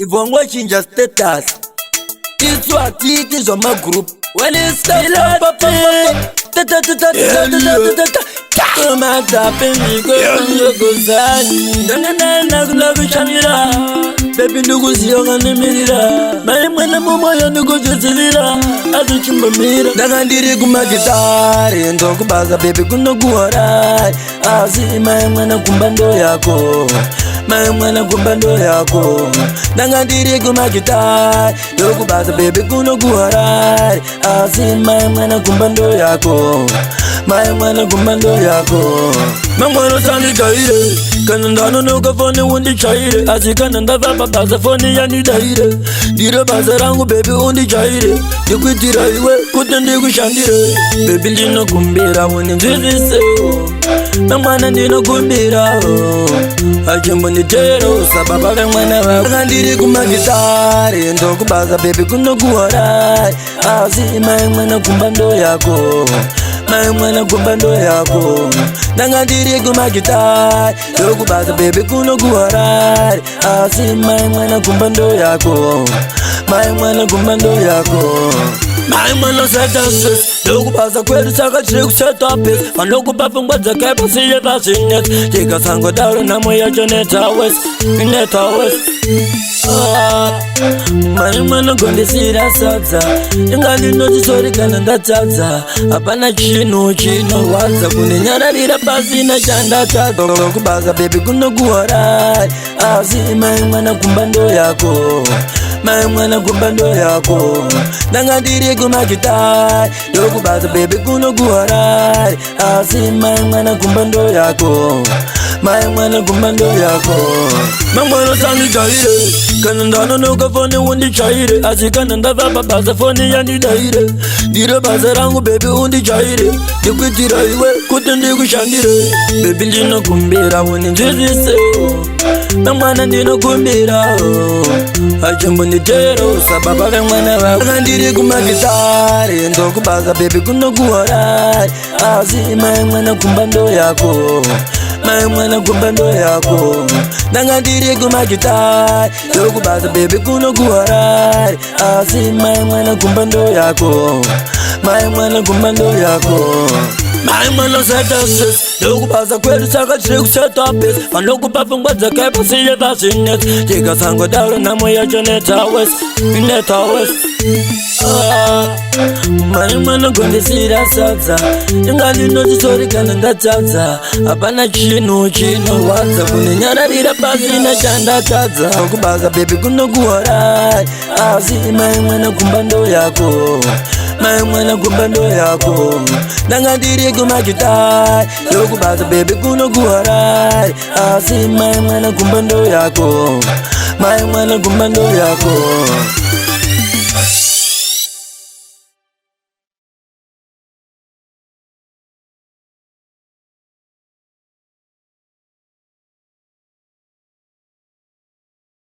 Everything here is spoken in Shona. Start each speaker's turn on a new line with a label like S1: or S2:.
S1: Ivongo chinja status. It's what it is on my group. When it's the baby ndukuziyonga nemirira mai mwana mumoyo ndikudzidzirira azichimbomira ndakandiri kumagitari ndokubaza baby kunokuhorai asi mai mwana kumbando yako mai mwana kumbando yako ndakandiri kumagitari ndokubaza baby kunokuhorai asi mai mwana kumbando yako mai mwana kumbando yako mamwana sandigaire kana ndano nokafone undichaire asi kana ndavapa basa fone yandidaire ndiro basa rangu baby undichaire ndikuitira iwe kuti ndikushandire baby ndinokumbira unindizise mamwana ndinokumbira achimbonditero sababa vemwana vako akandiri kumagitari ndokubasa baby kunokuhorai asi mai mwana kumbando yako mai mwana kumbando yako ndakandiri kumagitari ndokubasa baby kunokuhorai asi mai mwana kumbando yako mai mwana kumbando yako mai mwana setases ndokubasa kwedu saka tiri kuseta pesi vanokupa pfungwa dzakaipa siye pasineti tikasango dauro nhamo yacho netawes mai mwana gondisira sadza ingandinotisori kana ndatadza hapana chinhu chinorwadza kundinyararira pasina chandatadza ndokubasa baby kunokuhorai asi mai mwana kumbando yako mai mwana kumbando yako ndakandiri kumagitari ndokubasa baby kunokuhorai asi mai mwana kumbando yako mai mwana kumbando yako mamwana sandigaire kana ndanonoka fone undichaire asi kana ndavapa basa fone yandidaire ndiro basa rangu baby undichaire ndikuitira iwe kuti ndikushandire baby ndinokumbira uninzwisise mamwana ndinokumbira achimbonditero sababa vemwana vako akandiri kumagitari ndokubasa baby kunokuhorai asi mai mwana kumbando yako mai mwana kumbando yako ndakandiri kumagitari ndokubasa baby kunokuhorai asi mai mwana kumbando yako mai mwana kumbando yako mai mwana setases ndokubasa kwedu saka tiri kuseta pesi vanokupa pfungwa dzakaipa siye pasineti tikasango dauro nhamo yacho netawes mai mwana gondisira sadza ingandinotisori kana ndatadza hapana chinhu chinorwadza kundinyararira pasina chandatadza ndokubasa baby kunokuhorai asi mai mwana kumbando yako mai mwana kumbando yako ndakandiri kumagitari ndokubasa baby kunokuhorai asi mai mwana kumbando yako mai mwana kumbando yako